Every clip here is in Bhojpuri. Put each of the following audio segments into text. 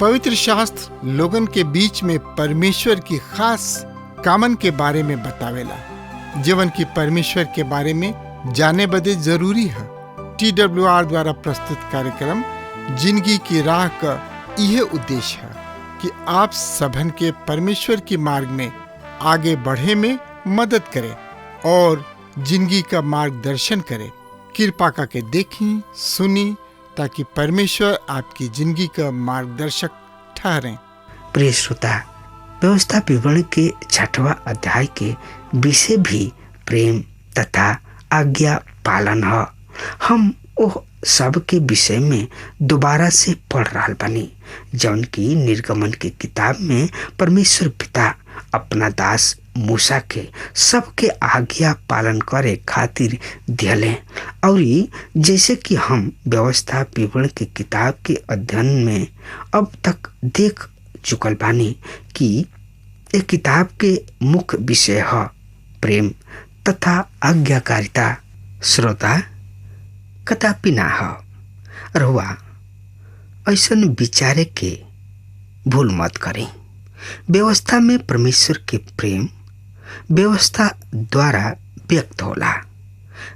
पवित्र शास्त्र लोगन के बीच में परमेश्वर की खास कामन के बारे में बतावेला, जीवन की परमेश्वर के बारे में जाने बदे जरूरी है। TWR द्वारा प्रस्तुत कार्यक्रम जिंदगी की राह का यह उद्देश्य है कि आप सबन के परमेश्वर की मार्ग में आगे बढ़े में मदद करे और जिंदगी का मार्गदर्शन करे। कृपा करके देखी सुनी ताकि परमेश्वर आपकी जिंदगी का मार्गदर्शक ठहरें। प्रिय श्रोता, व्यवस्था विवरण के 6वां अध्याय के विषय भी प्रेम तथा आज्ञा पालन है। हम वो सब के विषय में दोबारा से पढ़ रहा बानी, जौन की निर्गमन के किताब में परमेश्वर पिता अपना दास मूसा के सबके आज्ञा पालन करे खातिर दिले। और जैसे कि हम व्यवस्था विवरण के किताब के अध्ययन में अब तक देख चुकल बानी कि ये किताब के मुख्य विषय है प्रेम तथा आज्ञाकारिता। श्रोता, कदापि ना है रहुआ ऐसन विचारे के भूल मत करें। व्यवस्था में परमेश्वर के प्रेम व्यवस्था द्वारा व्यक्त होला।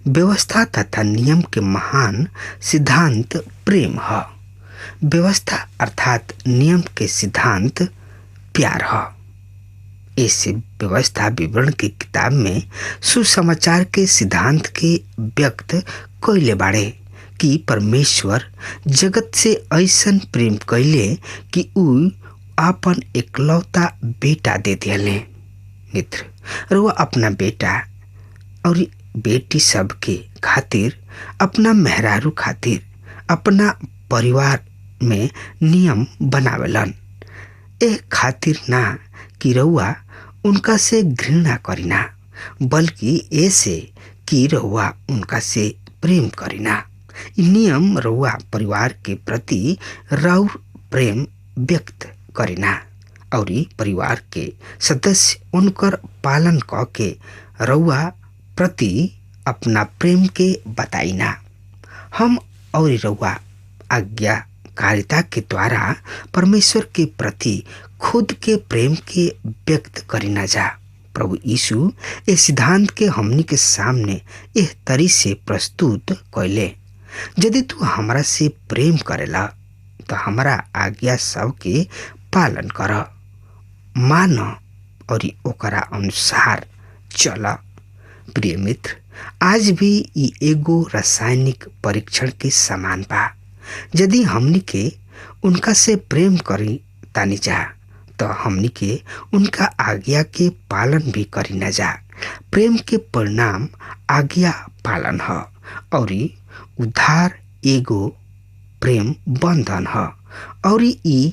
व्यवस्था तथा नियम के महान सिद्धांत प्रेम है। व्यवस्था अर्थात नियम के सिद्धांत प्यार है। ऐसे व्यवस्था विवरण की किताब में सुसमाचार के सिद्धांत के व्यक्त कइले बाड़े कि परमेश्वर जगत से ऐसन प्रेम कइले कि उ आपन एकलौता बेटा दे दिले। मित्र, वो अपना बेटा और बेटी सब के खातिर, अपना मेहरारू खातिर, अपना परिवार में नियम बनावेलन। ए खातिर ना कि रउआ उनका से घृणा करिना, बल्कि ऐसे कि रउआ उनका से प्रेम करिना। नियम रउआ परिवार के प्रति राउर प्रेम व्यक्त करिना और परिवार के सदस्य उनकर पालन क के रउआ प्रति अपना प्रेम के बताइना। हम और रउआ आज्ञाकारिता के द्वारा परमेश्वर के प्रति खुद के प्रेम के व्यक्त करिना जा। प्रभु यीशु इस सिद्धांत के हमनी के सामने एह तरी से प्रस्तुत कैले, यदि तू हमरा से प्रेम करेला तो हमारा आज्ञा सब के पालन कर, मान और ओकरा अनुसार चला। प्रिय मित्र, आज भी ई एगो रासायनिक परीक्षण के समान बा। यदि हमनी के उनका से प्रेम करी तानी जा तो हमनी के उनका आज्ञा के पालन भी करी न जा। प्रेम के परिणाम आज्ञा पालन है और उद्धार एगो प्रेम बंधन है और ई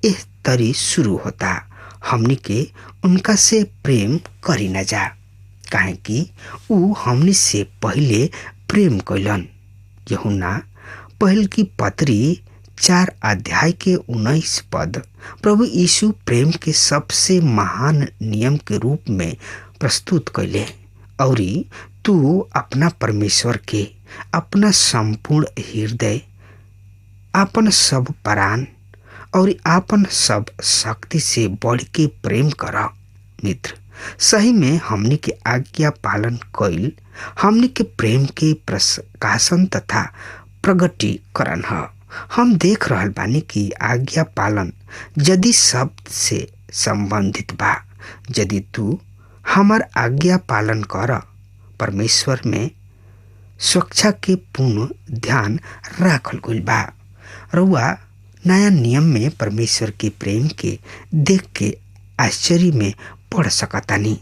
इस तरी शुरू होता, हमनी के उनका से प्रेम करी न जा, काहे कि ऊ हमनी से पहले प्रेम कैलन। यूहन्ना पहल की पत्री 4 अध्याय के 19 पद प्रभु यीशु प्रेम के सबसे महान नियम के रूप में प्रस्तुत कैले। और तू अपना परमेश्वर के अपना संपूर्ण हृदय, आपन सब प्राण और आपन सब शक्ति से बढ़ के प्रेम कर। मित्र, सही में हमनी के आज्ञा पालन कइल हमनी के प्रेम के प्रकाशन तथा प्रगटीकरण है। हम देख रहल बानी कि आज्ञा पालन यदि शब्द से संबंधित बा। यदि तू हमार आज्ञा पालन कर, परमेश्वर में सुरक्षा के पूर्ण ध्यान राखल गइल बा। रउआ नया नियम में परमेश्वर के प्रेम के देख के आश्चर्य में पड़ सकतानी।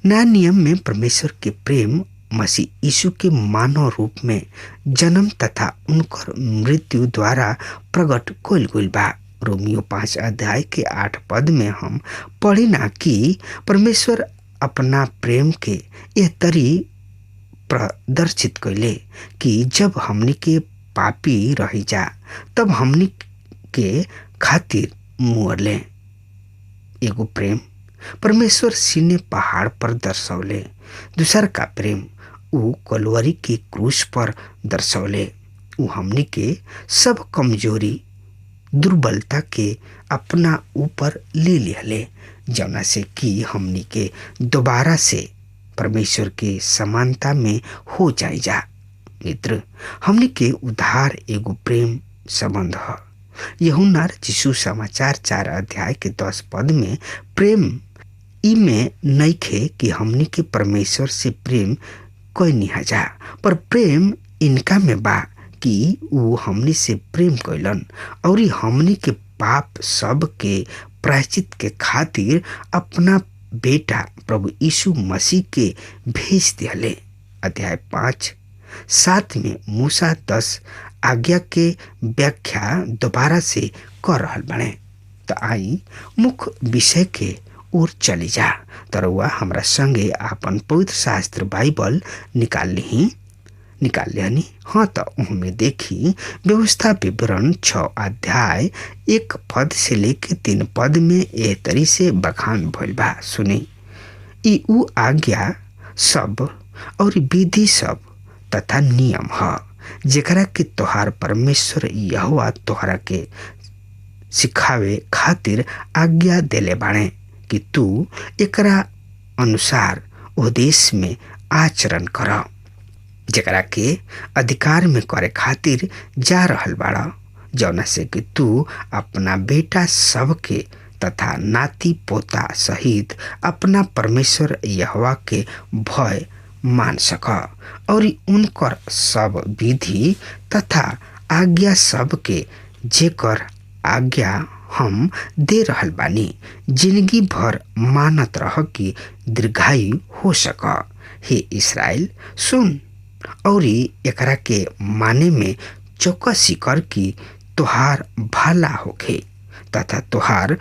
नया नियम में परमेश्वर के प्रेम मसीह यीशु के मानव रूप में जन्म तथा उनकर मृत्यु द्वारा प्रकट कइल गइल बा। रोमियो 5 अध्याय के 8 पद में हम पढ़ी ना कि परमेश्वर अपना प्रेम के यह तरी प्रदर्शित कैले कि जब हमनी के पापी रही जा तब हमनी के खातिर मुअरले। एगो प्रेम परमेश्वर सीने पहाड़ पर दर्शौले, दूसर का प्रेम ऊ कलवरी के क्रूस पर दर्शौले। ऊ हमनी के सब कमजोरी दुर्बलता के अपना ऊपर ले लिहले, जौना से कि हमनी के दोबारा से परमेश्वर के समानता में हो जाए जा। मित्र, हमनी के उद्धार एगो प्रेम संबंध है। यूहन्ना रचित समाचार 4 अध्याय के 10 पद में प्रेम ई में नइखे कि हमनी के परमेश्वर से प्रेम कैनी जा, पर प्रेम इनका में बा कि ऊ हमनी से प्रेम कैलन और हमनी के पाप सब के प्रायश्चित के खातिर अपना बेटा प्रभु यीशु मसीह के भेज दिले। अध्याय 5-7 में मूसा 10 आज्ञा के व्याख्या दोबारा से कर रहल बने। तो आई मुख्य विषय के ओर चली जा। तरवा हमरा संगे आपन पवित्र शास्त्र बाइबल निकाल लिहनी। हाँ, तो उनमें देखी व्यवस्था विवरण 6 अध्याय 1 पद से लेके 3 पद में एह तरी से बखान भइल बा। सुनी, ई ऊ आज्ञा सब और विधि सब तथा नियम है जेकरा के तोहार परमेश्वर यहोवा तोहरा के सिखावे खातिर आज्ञा देले बाणे कि तू एकरा अनुसार ओ देश में आचरण कर, जेकरा के अधिकार में करे खातिर जा रहल बाड़ा, जौना से कि तू अपना बेटा सब के तथा नाती पोता सहित अपना परमेश्वर यहोवा के भय मान सक और उनकर सब विधि तथा आज्ञा सब के जेकर आज्ञा हम दे रहल बानी जिंदगी भर मानत रह कि दीर्घायु हो सक। हे इस्राएल, सुन और एकरा के माने में चौकसी कर कि तोहार भला होखे तथा तोहार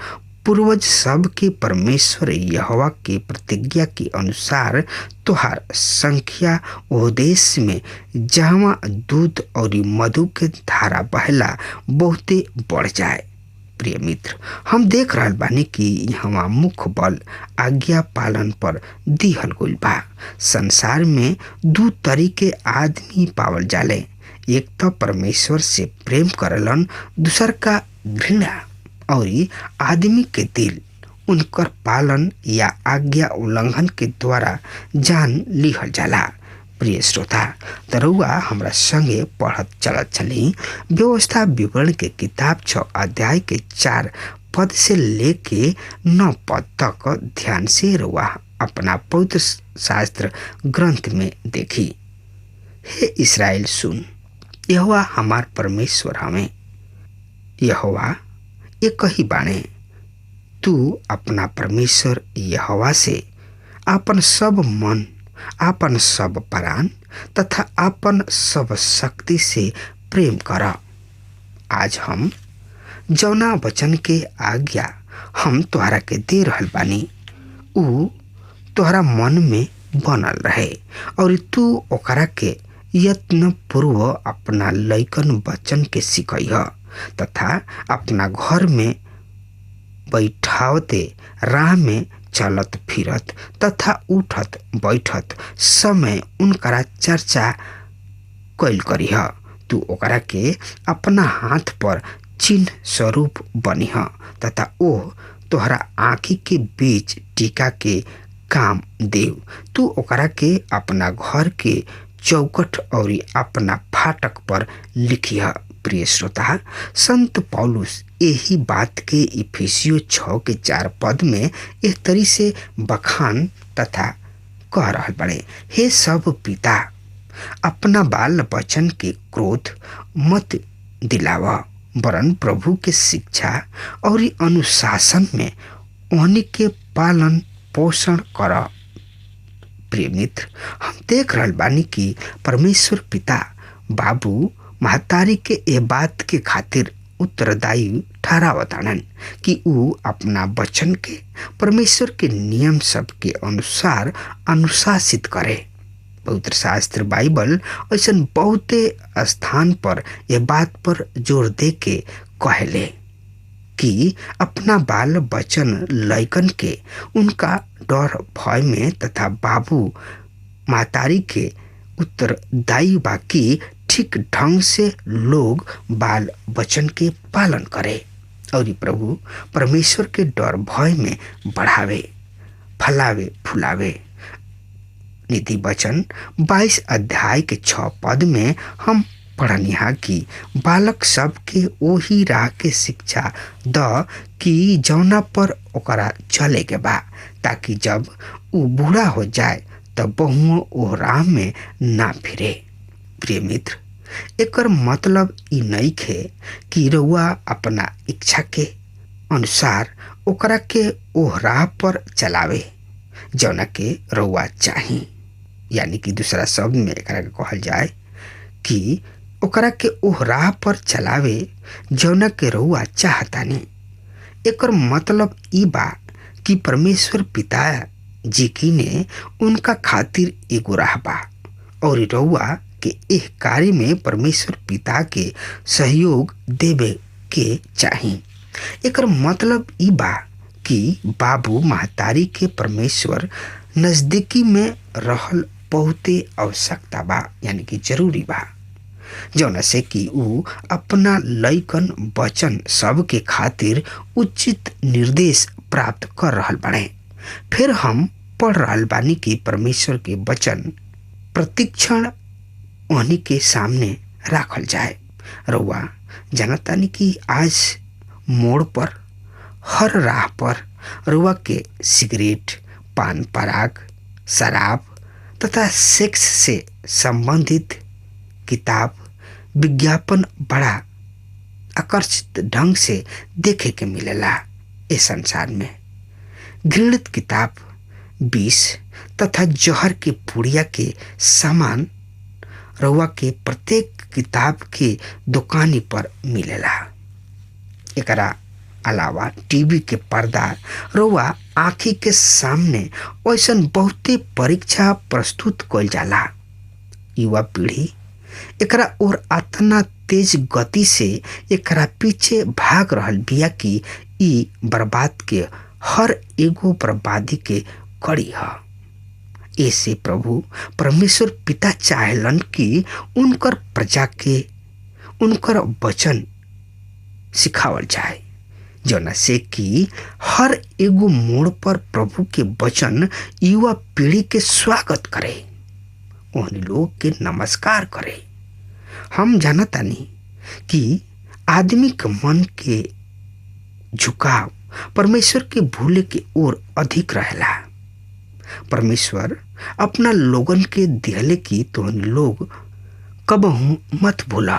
पूर्वज सब के परमेश्वर यहोवा के प्रतिज्ञा के अनुसार तोहार संख्या ओ देश में जहाँ दूध और मधु के धारा बहला बहुते बढ़ जाए। प्रिय मित्र, हम देख रहल बानी कि यहाँ मुख्य बल आज्ञा पालन पर दिहल गइल बा। संसार में 2 तरीके आदमी पावल जाले, एक तो परमेश्वर से प्रेम करलन, दूसर का घृणा और आदमी के दिल उनकर पालन या आज्ञा उल्लंघन के द्वारा जान लिहल जाला। प्रिय श्रोता, तरुआ हमरा संगे पढ़त चलत चली व्यवस्था विवरण के किताब 6 अध्याय के 4 पद से लेके 9 पद तक ध्यान से रुआ अपना पवित्र शास्त्र ग्रंथ में देखी। हे इस्राएल, सुन, यहोवा हमार परमेश्वर हमें, यहोवा एक ही बाणे। तू अपना परमेश्वर यहोवा से आपन सब मन, आपन सब प्राण तथा आपन सब शक्ति से प्रेम कर। आज हम जौना वचन के आज्ञा हम तोहरा के दे रहल बानी ऊ तोहरा मन में बनल रहे और तू ओकरा के यत्न पूर्व अपना लइकन बच्चन के सिखइह तथा अपना घर में बैठावते राह में चलत फिरत तथा उठत बैठत समय उनकरा चर्चा कैल करिह। तू ओकरा के अपना हाथ पर चिन्ह स्वरूप बनिह तथा ओ तोहरा आँखी के बीच टीका के काम देव। तू ओकरा के अपना घर के चौकट और अपना फाटक पर लिखिह। प्रिय श्रोता, संत पौलुस यही बात के इफिसियो 6 के 4 पद में एक तरी से बखान तथा कह रहल बड़े। हे सब पिता, अपना बाल बच्चन के क्रोध मत दिलावा, वरन प्रभु के शिक्षा और अनुशासन में उन्हीं के पालन पोषण कर। प्रिय मित्र, हम देख रहल बानी कि परमेश्वर पिता बाबू महतारी के ए बात के खातिर उत्तरदायी ठहरावतानन कि ऊ अपना बच्चन के परमेश्वर के नियम सब के अनुसार अनुशासित करे। पवित्र शास्त्र बाइबल ऐसा बहुते स्थान पर यह बात पर जोर दे के कहले कि अपना बाल बचन लइकन के उनका डर भय में तथा बाबू महतारी के उत्तरदायी बा कि ठीक ढंग से लोग बाल बचन के पालन करे और प्रभु परमेश्वर के डर भय में बढ़ावे फलावे फुलावे। नीति वचन 22 अध्याय के 6 पद में हम पढ़निहा कि बालक सब के ओही राह के शिक्षा द कि जौना पर ओकरा चले के बा, ताकि जब उ बूढ़ा हो जाए तब बहुओं ओ राह में ना फिरे। प्रिय मित्र, एकर मतलब ई नइखे कि रउआ अपना इच्छा के अनुसार ओकरा के ओह राह पर चलावे जौना के रउआ चाही, यानी कि दूसरा शब्द में एकरा के कहल जाए कि ओकरा के ओह राह पर चलावे जौना के रउआ चाहतानी। एकर मतलब ई बा कि परमेश्वर पिता जी की ने उनका खातिर एगो राह बा और रउआ के एह कार्य में परमेश्वर पिता के सहयोग देवे के चाही। एकर मतलब ई बा कि बाबू महतारी के परमेश्वर नजदीकी में रहल बहुते आवश्यकता बा, यानी कि जरूरी बा, जौना से कि उ अपना लइकन वचन सब के खातिर उचित निर्देश प्राप्त कर रहल बाड़े। फिर हम पढ़ रहल बानी कि परमेश्वर के वचन प्रतिक्षण उन्हीं के सामने राखल जाए। रउआ जानतानी कि आज मोड़ पर हर राह पर रउआ के सिगरेट, पान पराग, शराब तथा सेक्स से संबंधित किताब विज्ञापन बड़ा आकर्षित ढंग से देखे के मिलेला। इस संसार में घृणित किताब, विष तथा जहर के पुड़िया के सामान रउआ के प्रत्येक किताब के दुकानी पर मिलेला। एकरा अलावा टीवी के पर्दा रउआ आँखी के सामने ऐसन बहुते परीक्षा प्रस्तुत कइल जाला। युवा पीढ़ी एकरा और अतना तेज गति से एकरा पीछे भाग रहल बिया कि ई बर्बाद के हर एगो बर्बादी के कड़ी ह। ऐसे प्रभु परमेश्वर पिता चाहेलन कि उनकर प्रजा के उनकर वचन सिखावल जाए, जौना से कि हर एगो मोड़ पर प्रभु के वचन युवा पीढ़ी के स्वागत करे, उन लोग के नमस्कार करे। हम जानतानी कि आदमी के मन के झुकाव परमेश्वर के भूले के ओर अधिक रहेला। परमेश्वर अपना लोगन के दिहले की तो लोग कबहू मत भूला,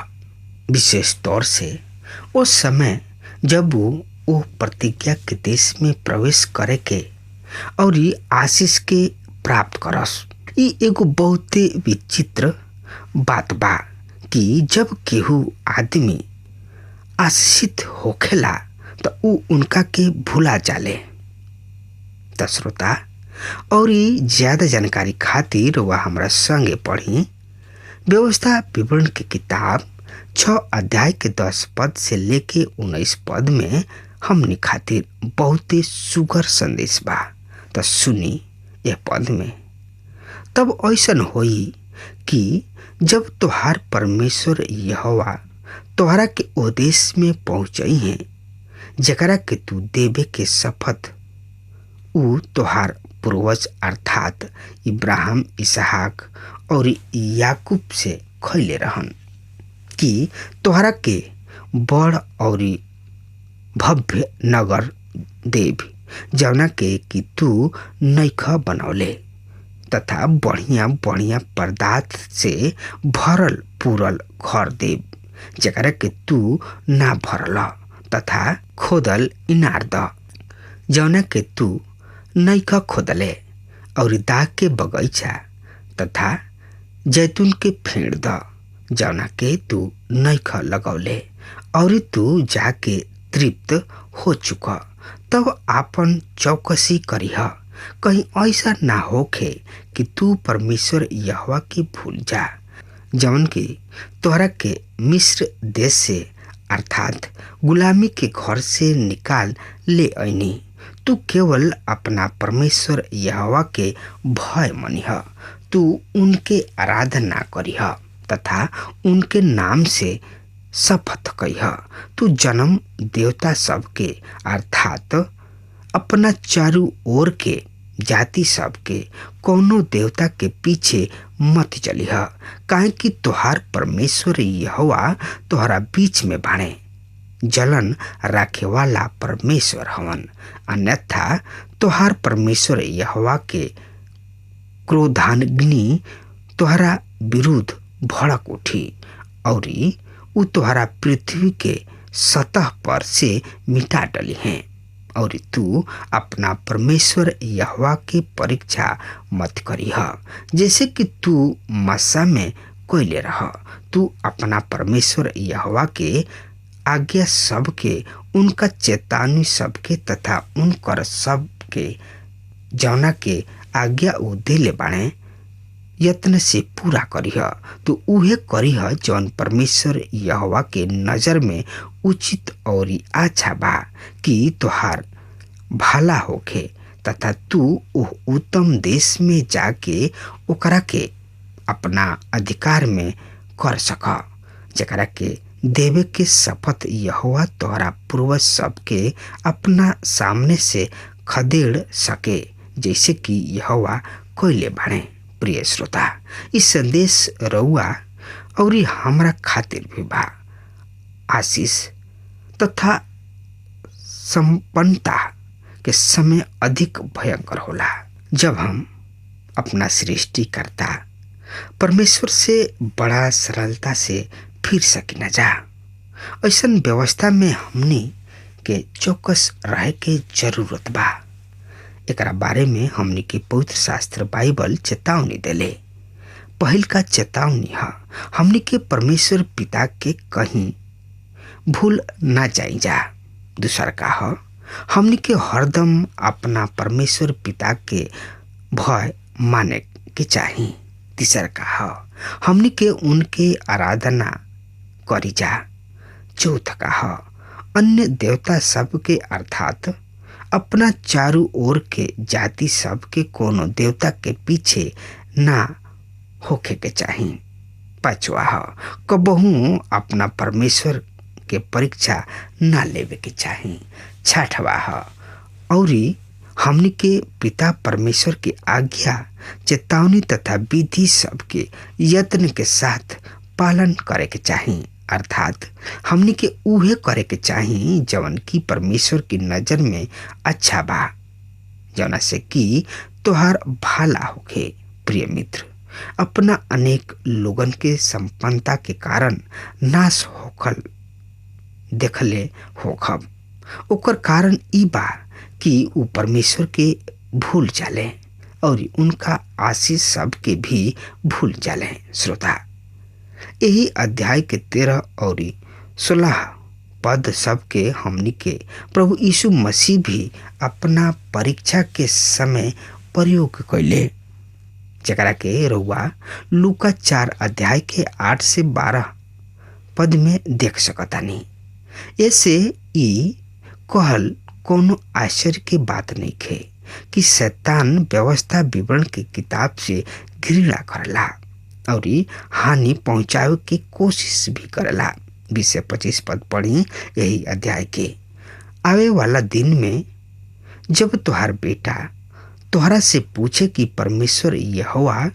विशेष तौर से उस समय जब वो प्रतिज्ञा के देश में प्रवेश करे के और आशीष के प्राप्त करस। ई एगो बहुते विचित्र बात बा कि जब केहू आदमी आशीषित होखेला तो उ उनका के भूला जाले। त श्रोता, और ज्यादा जानकारी खातिर वह हमरा संगे पढ़ी व्यवस्था विवरण की किताब 6 अध्याय के 10 पद से लेके 19 पद में हमने खातिर बहुते सुगर संदेश बा। तो सुनी यह पद में, तब ऐसन होई कि जब तोहार परमेश्वर यहोवा तोहरा के उद्देश में पहुँचई है जकरा के तू देवे के शपथ उ तोहार पूर्वज अर्थात इब्राहिम, इसहाक और याकूब से खैले रहन कि तोहरा के बड़ और भव्य नगर देव जौना के कि तू नइखा बनौले तथा बढ़िया बढ़िया पदार्थ से भरल पूरल घर देव जकरा के तू ना भरल तथा खोदल इनार द जौना के तू नइखा खोदले और दाग के बगीचा तथा जैतून के फेड़ द जौना के तू नइखा लगौले और तू जाके तृप्त हो चुका। तब आपन चौकसी करीह, कहीं ऐसा ना होखे कि तू परमेश्वर यहोवा के भूल जा जौन के तोहरा के मिस्र देश से अर्थात गुलामी के घर से निकाल ले आईनी। तू केवल अपना परमेश्वर यहोवा के भय मनिह, तू उनके आराधना करिह तथा उनके नाम से शपथ कहिह। तू जन्म देवता सबके अर्थात अपना चारू ओर के जाति सबके कोनो देवता के पीछे मत चलिह, काहे कि तोहार परमेश्वर यहोवा तोहरा बीच में बाणे जलन राखे वाला परमेश्वर हवन। अन्यथा तोहार परमेश्वर यहोवा के क्रोधाग्नि तोहरा विरुद्ध भड़क उठी और उ तोहरा पृथ्वी के सतह पर से मिटा डली हैं। और तू अपना परमेश्वर यहोवा की परीक्षा मत करिह, जैसे कि तू मस्सा में कोयले रह। तू अपना परमेश्वर यहोवा के आज्ञा सबके, उनका चेतावनी सबके तथा उनकर सबके जौना के आज्ञा उ दिले बाणे यत्न से पूरा करिह। तू उहे करिह जौन परमेश्वर यहोवा के नजर में उचित और अच्छा बा कि तोहार भला होखे, तथा तू उह उत्तम देश में जाके ओकरा के अपना अधिकार में कर सक, जकरा के देवे के शपथ यहोवा तोहरा पूर्वज सबके अपना सामने से खदेड़ सके, जैसे कि यहोवा कोयले बाणे। प्रिय श्रोता, इस संदेश रउआ और हमरा खातिर भी बा। आशीष तथा संपन्नता के समय अधिक भयंकर होला जब हम अपना सृष्टिकर्ता परमेश्वर से बड़ा सरलता से फिर सकी न जा। ऐसन व्यवस्था में हमनी के चौकस रहे के जरूरत बा। एकरा बारे में हमनी के पवित्र शास्त्र बाइबल चेतावनी देले। पहिल का चेतावनी है हमनी के परमेश्वर पिता के कहीं भूल ना जाई जा। दूसर का है हमनी के हरदम अपना परमेश्वर पिता के भय माने के चाहिए। तीसर का है हमनी के उनके आराधना करी जा। चौथ का है अन्य देवता सब के अर्थात अपना चारू ओर के जाति सब के कोनो देवता के पीछे ना होखे के चाहिए। पांचवा है कबहू अपना परमेश्वर के परीक्षा ना लेवे के चाहिए। छठवा है और हमनी के पिता परमेश्वर की आज्ञा, चेतावनी तथा विधि सब के यत्न के साथ पालन करे के चाहिए। अर्थात हमनी के उहे करे के चाहिए जवन की परमेश्वर की नजर में अच्छा बा, जौना से कि तोहार भला होखे। प्रिय मित्र, अपना अनेक लोगन के संपन्नता के कारण नाश होखल देखले होखब। ओकर कारण ई बा कि उ परमेश्वर के भूल जाले और उनका आशीष सब के भी भूल जाले। श्रोता, यही अध्याय के 13 और 16 पद सब के हमनी के प्रभु यीशु मसीह भी अपना परीक्षा के समय प्रयोग कैले, जकरा के रउआ लूका 4 अध्याय के 8 से 12 पद में देख सकतानी। ऐसे ई कहल कोनो आश्चर्य के बात नहीं खे कि शैतान व्यवस्था विवरण के किताब से घृणा करला और हानि पहुंचावे की कोशिश भी करला। 20 से 25 पद पढ़ी यही अध्याय के। आवे वाला दिन में जब तुहार बेटा तोहरा से पूछे कि परमेश्वर यहोवा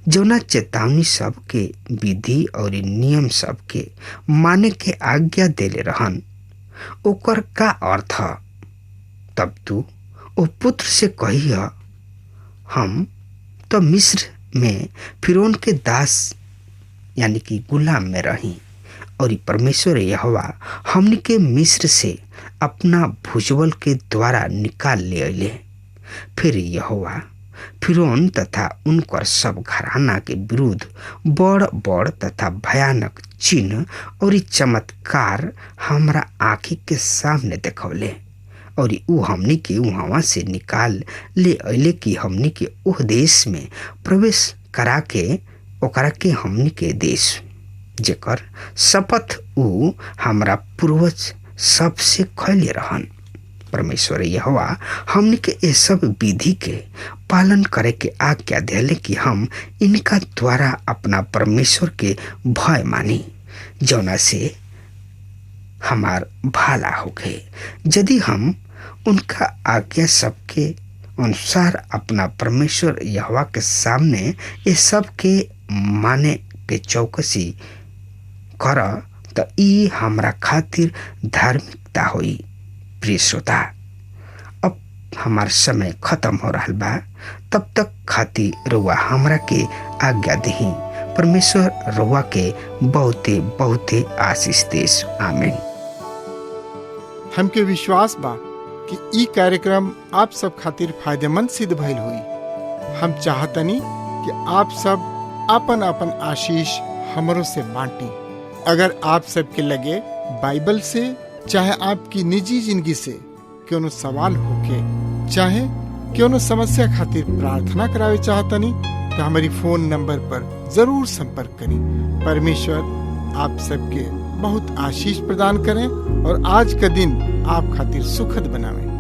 जौना चेतावनी सब के विधि और नियम सब के माने के आज्ञा देले रहन ओकर का अर्थ, तब तू ओ पुत्र से कहिए हम तो मिस्र में फिरौन के दास यानी कि गुलाम में रही और परमेश्वर यहोवा हमनी के मिस्र से अपना भुजबल के द्वारा निकाल ले अले। फिर यहोवा फिरौन तथा उनकर सब घराना के विरुद्ध बड़ बड़ तथा भयानक चिन्ह और चमत्कार हमरा आँखी के सामने देखौले और उ हमनी के वहाँ से निकाल ले अले कि हमनी के उह देश में प्रवेश करा के ओकरा के हमनी के देश जेकर शपथ ऊ हमरा पूर्वज सबसे खैले रहन। परमेश्वर यहोवा हमनी के ये सब विधि के पालन करे के आज्ञा देले कि हम इनका द्वारा अपना परमेश्वर के भय मानी, जौना से हमार भला हो गए। यदि हम उनका आज्ञा सबके अनुसार अपना परमेश्वर यहोवा के सामने ये सब के माने के चौकसी कर तो ई हमरा खातिर धार्मिकता होई। प्रिय श्रोता, अब हमार समय खत्म हो रहा बा, तब तक खातिर रउआ हमरा के आज्ञा दही। परमेश्वर रउआ के बहुते बहुते आशीष देस। आमीन। हमके विश्वास बा कि ई कार्यक्रम आप सब खातिर फायदेमंद सिद्ध भइल हुई। हम चाहतनी कि आप सब अपन अपन आशीष हमरों से बांटी। अगर आप सबके लगे बाइबल से चाहे आपकी निजी जिंदगी से कोनो सवाल होके चाहे कोनो समस्या खातिर प्रार्थना करावे चाहतनी तो हमारी फोन नंबर पर जरूर संपर्क करें। परमेश्वर आप सबके बहुत आशीष प्रदान करें और आज का दिन आप खातिर सुखद बनावें।